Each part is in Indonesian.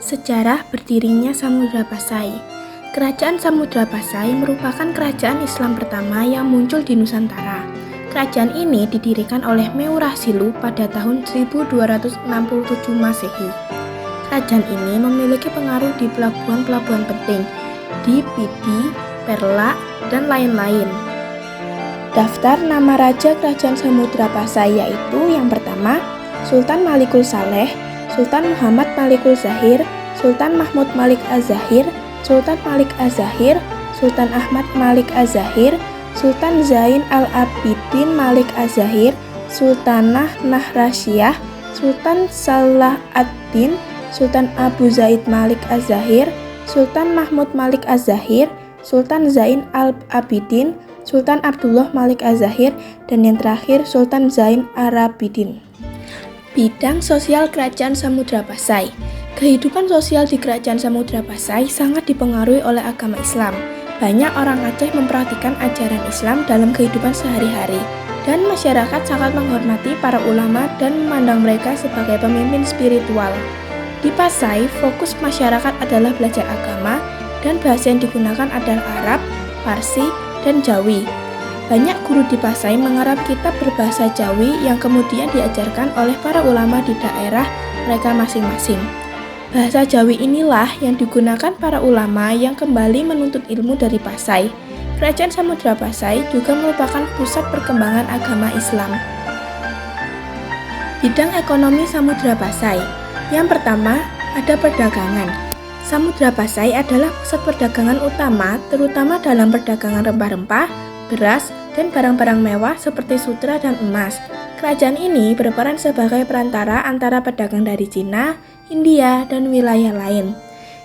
Sejarah berdirinya Samudra Pasai. Kerajaan Samudra Pasai merupakan kerajaan Islam pertama yang muncul di Nusantara. Kerajaan ini didirikan oleh Meurahsilu pada tahun 1267 Masehi. Kerajaan ini memiliki pengaruh di pelabuhan-pelabuhan penting di Pidi, Perla, dan lain-lain. Daftar nama Raja Kerajaan Samudra Pasai yaitu yang pertama, Sultan Malikul Saleh, Sultan Muhammad Malikul Zahir, Sultan Mahmud Malik Az-Zahir, Sultan Malik Az-Zahir, Sultan Ahmad Malik Az-Zahir, Sultan Zain Al-Abidin Malik Az-Zahir, Sultanah Nahrasyah, Sultan Salah ad-Din, Sultan Abu Zaid Malik Az-Zahir, Sultan Mahmud Malik Az-Zahir, Sultan Zain Al-Abidin, Sultan Abdullah Malik Az-Zahir, dan yang terakhir Sultan Zain Al-Abidin. Bidang sosial Kerajaan Samudra Pasai. Kehidupan sosial di Kerajaan Samudra Pasai sangat dipengaruhi oleh agama Islam. Banyak orang Aceh memperhatikan ajaran Islam dalam kehidupan sehari-hari, dan masyarakat sangat menghormati para ulama dan memandang mereka sebagai pemimpin spiritual. Di Pasai, fokus masyarakat adalah belajar agama, dan bahasa yang digunakan adalah Arab, Parsi, dan Jawi. Banyak guru di Pasai mengarang kitab berbahasa Jawi yang kemudian diajarkan oleh para ulama di daerah mereka masing-masing. Bahasa Jawi inilah yang digunakan para ulama yang kembali menuntut ilmu dari Pasai. Kerajaan Samudra Pasai juga merupakan pusat perkembangan agama Islam. Bidang ekonomi Samudra Pasai. Yang pertama, ada perdagangan. Samudra Pasai adalah pusat perdagangan utama, terutama dalam perdagangan rempah-rempah, beras, dan barang-barang mewah seperti sutra dan emas. Kerajaan ini berperan sebagai perantara antara pedagang dari Cina, India, dan wilayah lain.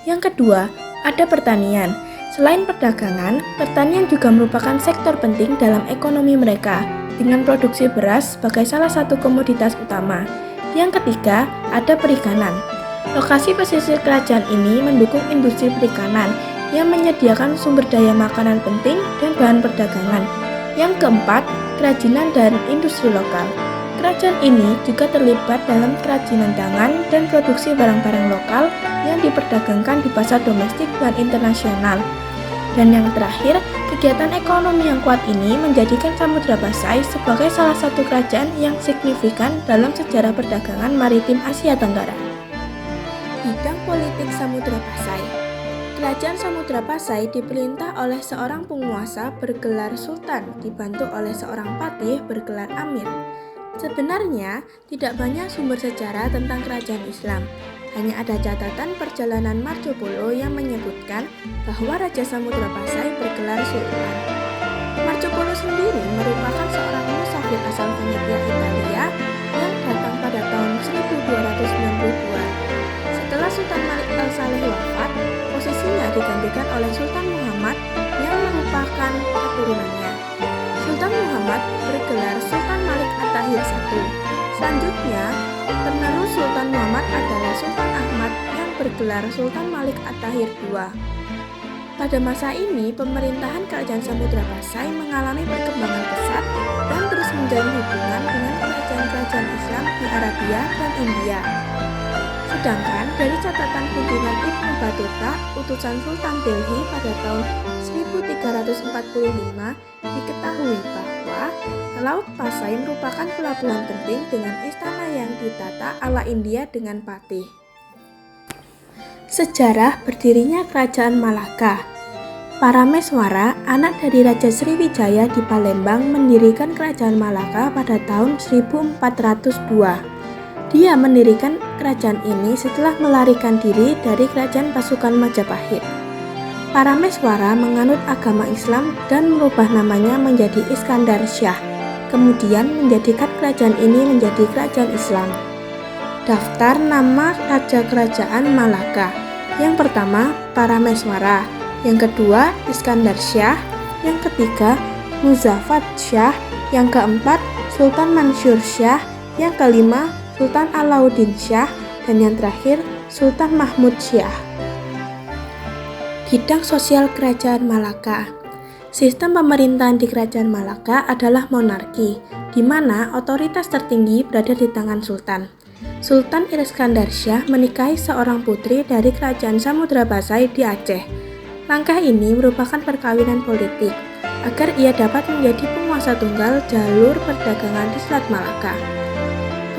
Yang kedua, ada pertanian. Selain perdagangan, pertanian juga merupakan sektor penting dalam ekonomi mereka, dengan produksi beras sebagai salah satu komoditas utama. Yang ketiga, ada perikanan. Lokasi pesisir kerajaan ini mendukung industri perikanan yang menyediakan sumber daya makanan penting dan bahan perdagangan. Yang keempat, kerajinan dan industri lokal. Kerajaan ini juga terlibat dalam kerajinan tangan dan produksi barang-barang lokal yang diperdagangkan di pasar domestik dan internasional. Dan yang terakhir, kegiatan ekonomi yang kuat ini menjadikan Samudra Pasai sebagai salah satu kerajaan yang signifikan dalam sejarah perdagangan maritim Asia Tenggara. Bidang politik Samudra Pasai. Kerajaan Samudra Pasai diperintah oleh seorang penguasa bergelar sultan, dibantu oleh seorang patih bergelar amir. Sebenarnya, tidak banyak sumber sejarah tentang kerajaan Islam. Hanya ada catatan perjalanan Marco Polo yang menyebutkan bahwa Raja Samudra Pasai bergelar sultan. Marco Polo sendiri merupakan seorang musafir asal Venetia, Italia yang datang pada tahun 1292. Setelah Sultan Malik Al-Saleh wafat, posisinya digantikan oleh Sultan Muhammad yang merupakan keturunannya. Sultan Muhammad bergelar Sultan Malik At-Tahir I. Selanjutnya, penerus Sultan Muhammad adalah Sultan Ahmad yang bergelar Sultan Malik At-Tahir II. Pada masa ini, pemerintahan Kerajaan Samudra Pasai mengalami perkembangan pesat dan terus menjalin hubungan dengan kerajaan-kerajaan Islam di Arabia dan India. Sedangkan dari catatan kunjungan Ibnu Battuta, utusan Sultan Delhi pada tahun 1345, diketahui bahwa Laut Pasai merupakan pelabuhan penting dengan istana yang ditata ala India dengan patih. Sejarah berdirinya Kerajaan Malaka. Parameswara, anak dari Raja Sriwijaya di Palembang, mendirikan Kerajaan Malaka pada tahun 1402. Dia mendirikan kerajaan ini setelah melarikan diri dari kerajaan pasukan Majapahit. Parameswara menganut agama Islam dan merubah namanya menjadi Iskandar Syah, kemudian menjadikan kerajaan ini menjadi kerajaan Islam. Daftar nama Raja Kerajaan Malaka. Yang pertama, Parameswara. Yang kedua, Iskandar Syah. Yang ketiga, Muzaffar Syah. Yang keempat, Sultan Mansur Syah. Yang kelima, Sultan Alauddin Syah, dan yang terakhir Sultan Mahmud Syah. Bidang sosial Kerajaan Malaka. Sistem pemerintahan di Kerajaan Malaka adalah monarki, di mana otoritas tertinggi berada di tangan sultan. Sultan Iskandar Syah menikahi seorang putri dari kerajaan Samudra Pasai di Aceh. Langkah ini merupakan perkawinan politik agar ia dapat menjadi penguasa tunggal jalur perdagangan di Selat Malaka.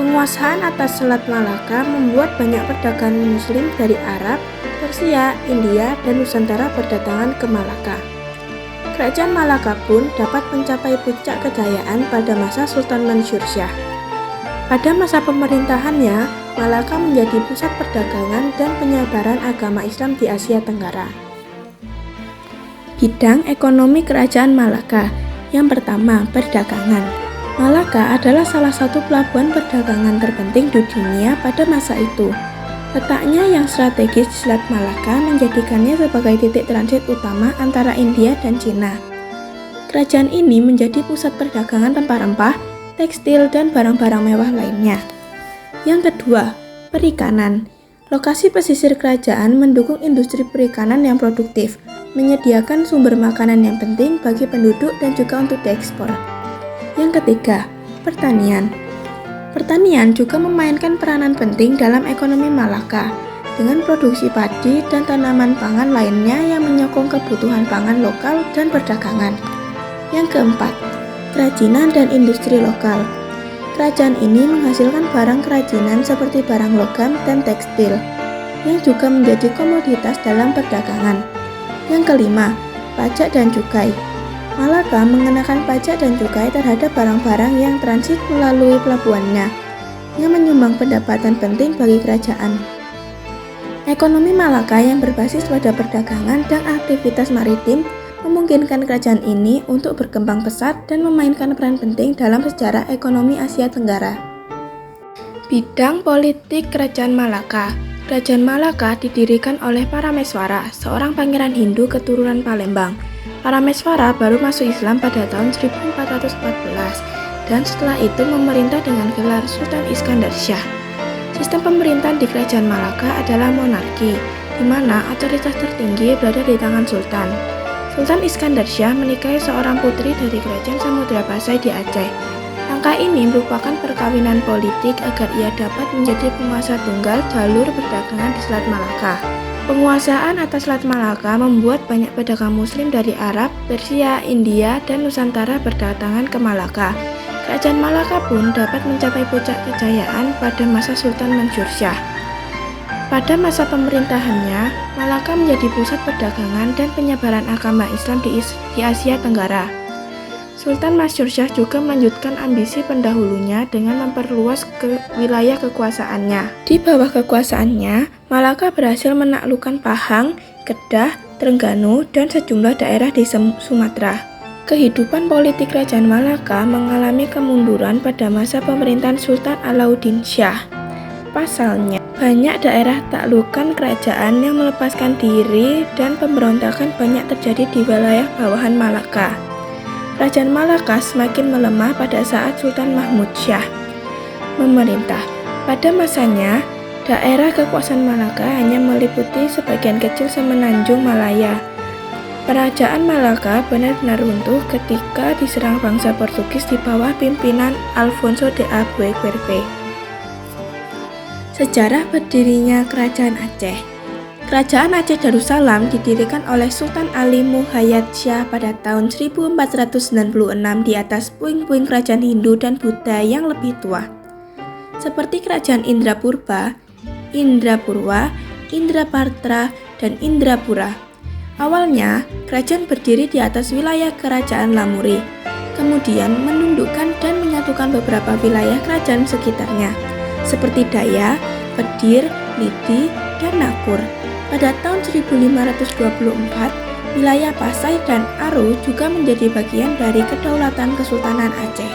Penguasaan atas Selat Malaka membuat banyak pedagang Muslim dari Arab, Persia, India, dan Nusantara berdatangan ke Malaka. Kerajaan Malaka pun dapat mencapai puncak kejayaan pada masa Sultan Mansur Shah. Pada masa pemerintahannya, Malaka menjadi pusat perdagangan dan penyebaran agama Islam di Asia Tenggara. Bidang ekonomi Kerajaan Malaka. Yang pertama, perdagangan. Malaka adalah salah satu pelabuhan perdagangan terpenting di dunia pada masa itu. Letaknya yang strategis di Selat Malaka menjadikannya sebagai titik transit utama antara India dan Cina. Kerajaan ini menjadi pusat perdagangan rempah-rempah, tekstil, dan barang-barang mewah lainnya. Yang kedua, perikanan. Lokasi pesisir kerajaan mendukung industri perikanan yang produktif, menyediakan sumber makanan yang penting bagi penduduk dan juga untuk diekspor. Yang ketiga, pertanian. Pertanian juga memainkan peranan penting dalam ekonomi Malaka, dengan produksi padi dan tanaman pangan lainnya yang menyokong kebutuhan pangan lokal dan perdagangan. Yang keempat, kerajinan dan industri lokal. Kerajaan ini menghasilkan barang kerajinan seperti barang logam dan tekstil, yang juga menjadi komoditas dalam perdagangan. Yang kelima, pajak dan cukai. Malaka mengenakan pajak dan cukai terhadap barang-barang yang transit melalui pelabuhannya, yang menyumbang pendapatan penting bagi kerajaan. Ekonomi Malaka yang berbasis pada perdagangan dan aktivitas maritim memungkinkan kerajaan ini untuk berkembang pesat dan memainkan peran penting dalam sejarah ekonomi Asia Tenggara. Bidang politik Kerajaan Malaka. Kerajaan Malaka didirikan oleh Parameswara, seorang pangeran Hindu keturunan Palembang. Parameswara baru masuk Islam pada tahun 1414 dan setelah itu memerintah dengan gelar Sultan Iskandar Syah. Sistem pemerintahan di Kerajaan Malaka adalah monarki, di mana otoritas tertinggi berada di tangan sultan. Sultan Iskandar Syah menikahi seorang putri dari Kerajaan Samudra Pasai di Aceh. Langkah ini merupakan perkawinan politik agar ia dapat menjadi penguasa tunggal jalur perdagangan di Selat Malaka. Penguasaan atas Selat Malaka membuat banyak pedagang Muslim dari Arab, Persia, India, dan Nusantara berdatangan ke Malaka. Kerajaan Malaka pun dapat mencapai puncak kejayaan pada masa Sultan Mansur Shah. Pada masa pemerintahannya, Malaka menjadi pusat perdagangan dan penyebaran agama Islam di Asia Tenggara. Sultan Mansur Shah juga melanjutkan ambisi pendahulunya dengan memperluas wilayah kekuasaannya. Di bawah kekuasaannya, Malaka berhasil menaklukkan Pahang, Kedah, Terengganu, dan sejumlah daerah di Sumatera. Kehidupan politik Kerajaan Malaka mengalami kemunduran pada masa pemerintahan Sultan Alauddin Shah. Pasalnya, banyak daerah taklukan kerajaan yang melepaskan diri dan pemberontakan banyak terjadi di wilayah bawahan Malaka. Kerajaan Malaka semakin melemah pada saat Sultan Mahmud Shah memerintah. Pada masanya, daerah kekuasaan Malaka hanya meliputi sebagian kecil semenanjung Malaya. Kerajaan Malaka benar-benar runtuh ketika diserang bangsa Portugis di bawah pimpinan Alfonso de Albuquerque. Sejarah berdirinya Kerajaan Aceh. Kerajaan Aceh Darussalam didirikan oleh Sultan Ali Muhayyad Shah pada tahun 1496 di atas puing-puing kerajaan Hindu dan Buddha yang lebih tua. Seperti Kerajaan Indrapurba, Indrapurwa, Indrapartra, dan Indrapura. Awalnya, kerajaan berdiri di atas wilayah Kerajaan Lamuri, kemudian menundukkan dan menyatukan beberapa wilayah kerajaan sekitarnya, seperti Daya, Pedir, Lidi, dan Nakur. Pada tahun 1524, wilayah Pasai dan Aru juga menjadi bagian dari Kedaulatan Kesultanan Aceh.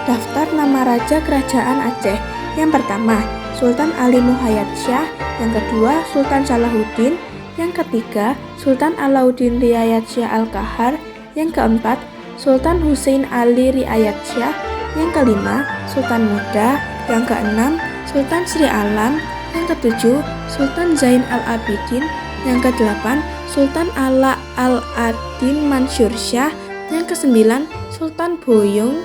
Daftar nama Raja Kerajaan Aceh. Yang pertama, Sultan Ali Muhayyad Shah. Yang kedua, Sultan Salahuddin. Yang ketiga, Sultan Alauddin Riayat Shah Al-Kahar. Yang keempat, Sultan Hussein Ali Riayat Shah. Yang kelima, Sultan Muda. Yang keenam, Sultan Sri Alam. Yang ketujuh, Sultan Zain Al-Abidin. Yang kedelapan, Sultan Ala Al-Adin Mansur Shah. Yang kesembilan, Sultan Boyong.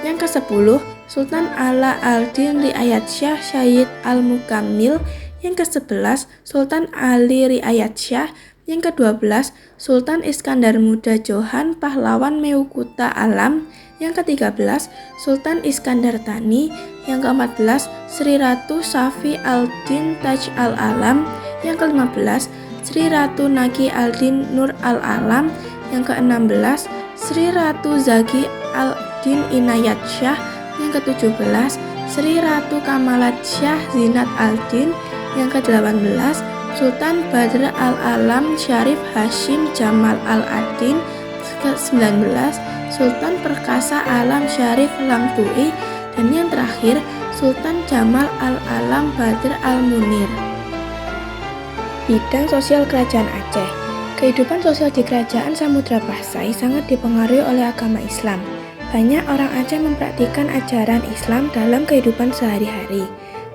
Yang kesepuluh, Sultan Ala al-Din Riayat Shah Syed Al-Mukammil. Yang ke-11 Sultan Ali Riayat Shah. Yang ke-12 Sultan Iskandar Muda Johan Pahlawan Meukuta Alam. Yang ke-13 Sultan Iskandar Thani. Yang ke-14 Sri Ratu Safi al-Din Taj al-Alam. Yang ke-15 Sri Ratu Nagi al-Din Nur al-Alam. Yang ke-16 Sri Ratu Zagi al-Din Inayat Shah. Yang ke-17 Sri Ratu Kamalat Shah Zinat al-Din. Yang ke-18 Sultan Badr al-Alam Syarif Hashim Jamal al-Adin. Ke-19 Sultan Perkasa Alam Syarif Lamtui. Dan yang terakhir Sultan Jamal al-Alam Badr al-Munir. Bidang sosial Kerajaan Aceh. Kehidupan sosial di Kerajaan Samudra Pasai sangat dipengaruhi oleh agama Islam. Banyak orang Aceh mempraktikkan ajaran Islam dalam kehidupan sehari-hari,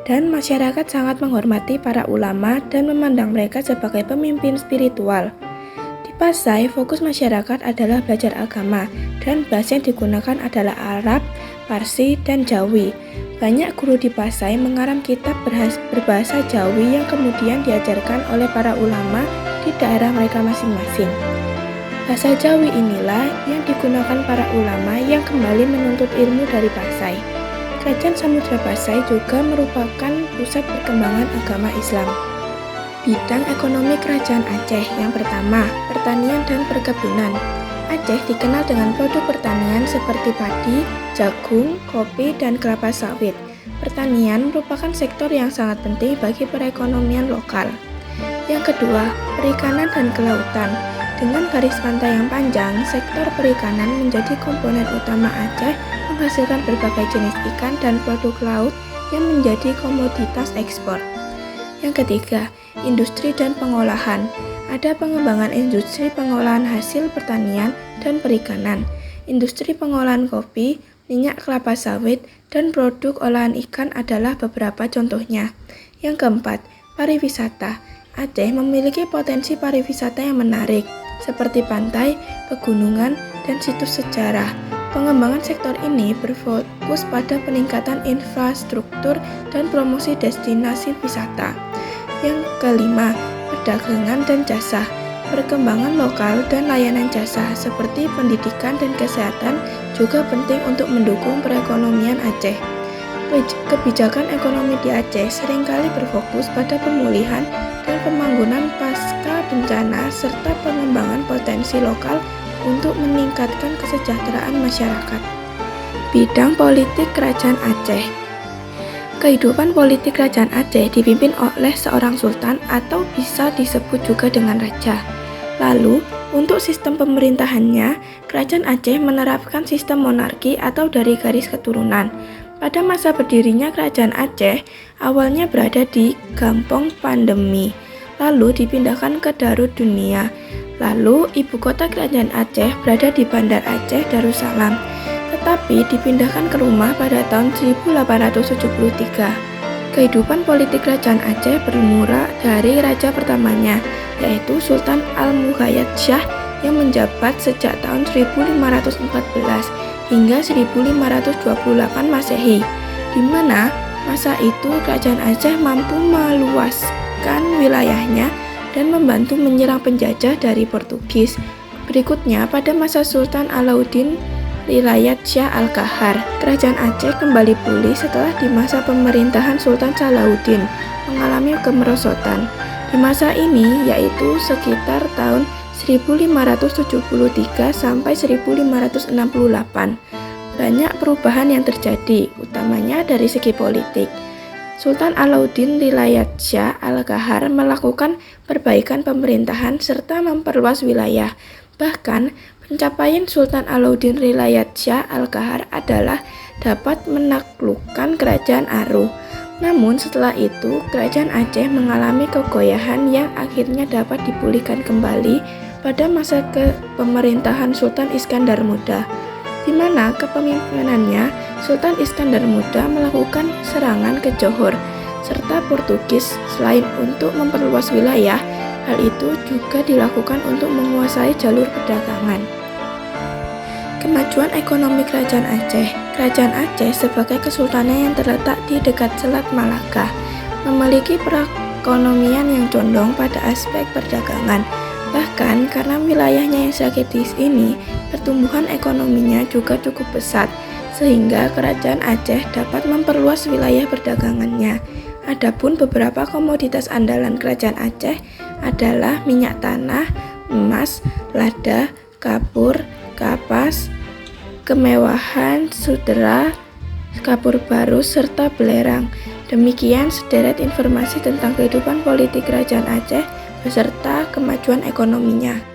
dan masyarakat sangat menghormati para ulama dan memandang mereka sebagai pemimpin spiritual. Di Pasai, fokus masyarakat adalah belajar agama, dan bahasa yang digunakan adalah Arab, Parsi, dan Jawi. Banyak guru di Pasai mengarang kitab berbahasa Jawi yang kemudian diajarkan oleh para ulama di daerah mereka masing-masing. Bahasa Jawi inilah yang digunakan para ulama yang kembali menuntut ilmu dari Pasai. Kerajaan Samudra Pasai juga merupakan pusat perkembangan agama Islam. Bidang ekonomi Kerajaan Aceh. Yang pertama, pertanian dan perkebunan. Aceh dikenal dengan produk pertanian seperti padi, jagung, kopi, dan kelapa sawit. Pertanian merupakan sektor yang sangat penting bagi perekonomian lokal. Yang kedua, perikanan dan kelautan. Dengan garis pantai yang panjang, sektor perikanan menjadi komponen utama Aceh, menghasilkan berbagai jenis ikan dan produk laut yang menjadi komoditas ekspor. Yang ketiga, industri dan pengolahan. Ada pengembangan industri pengolahan hasil pertanian dan perikanan, industri pengolahan kopi, minyak kelapa sawit, dan produk olahan ikan adalah beberapa contohnya. Yang keempat, pariwisata. Aceh memiliki potensi pariwisata yang menarik, seperti pantai, pegunungan, dan situs sejarah. Pengembangan sektor ini berfokus pada peningkatan infrastruktur dan promosi destinasi wisata. Yang kelima, perdagangan dan jasa. Perkembangan lokal dan layanan jasa seperti pendidikan dan kesehatan juga penting untuk mendukung perekonomian Aceh. Kebijakan ekonomi di Aceh seringkali berfokus pada pemulihan dan pembangunan pasca bencana serta pengembangan potensi lokal untuk meningkatkan kesejahteraan masyarakat. Bidang politik Kerajaan Aceh. Kehidupan politik Kerajaan Aceh dipimpin oleh seorang sultan atau bisa disebut juga dengan raja. Lalu, untuk sistem pemerintahannya, Kerajaan Aceh menerapkan sistem monarki atau dari garis keturunan. Pada masa berdirinya Kerajaan Aceh, awalnya berada di Gampong Pandemi, lalu dipindahkan ke Darut Dunia. Lalu, ibu kota Kerajaan Aceh berada di Bandar Aceh Darussalam, tetapi dipindahkan ke rumah pada tahun 1873. Kehidupan politik Kerajaan Aceh bermula dari raja pertamanya, yaitu Sultan Al-Muhayyad Shah yang menjabat sejak tahun 1514 hingga 1528 Masehi, di mana masa itu Kerajaan Aceh mampu meluaskan wilayahnya dan membantu menyerang penjajah dari Portugis. Berikutnya, pada masa Sultan Alauddin Riayat Shah Al-Qahar, Kerajaan Aceh kembali pulih setelah di masa pemerintahan Sultan Salahuddin mengalami kemerosotan. Di masa ini, yaitu sekitar tahun 1573 sampai 1568, banyak perubahan yang terjadi, utamanya dari segi politik. Sultan Alauddin Riayat Shah Al-Qahar melakukan perbaikan pemerintahan serta memperluas wilayah. Bahkan, pencapaian Sultan Alauddin Riayat Shah Al-Qahar adalah dapat menaklukkan Kerajaan Aruh. Namun setelah itu, Kerajaan Aceh mengalami kegoyahan yang akhirnya dapat dipulihkan kembali pada masa kepemerintahan Sultan Iskandar Muda, di mana kepemimpinannya Sultan Iskandar Muda melakukan serangan ke Johor serta Portugis. Selain untuk memperluas wilayah, hal itu juga dilakukan untuk menguasai jalur perdagangan. Kemajuan ekonomi Kerajaan Aceh. Kerajaan Aceh sebagai kesultanan yang terletak di dekat Selat Malaka memiliki perekonomian yang condong pada aspek perdagangan. Bahkan karena wilayahnya yang strategis ini, pertumbuhan ekonominya juga cukup pesat, sehingga Kerajaan Aceh dapat memperluas wilayah perdagangannya. Adapun beberapa komoditas andalan Kerajaan Aceh adalah minyak tanah, emas, lada, kapur, kapas, kemewahan, sutera, kapur baru, serta belerang. Demikian sederet informasi tentang kehidupan politik Kerajaan Aceh beserta kemajuan ekonominya.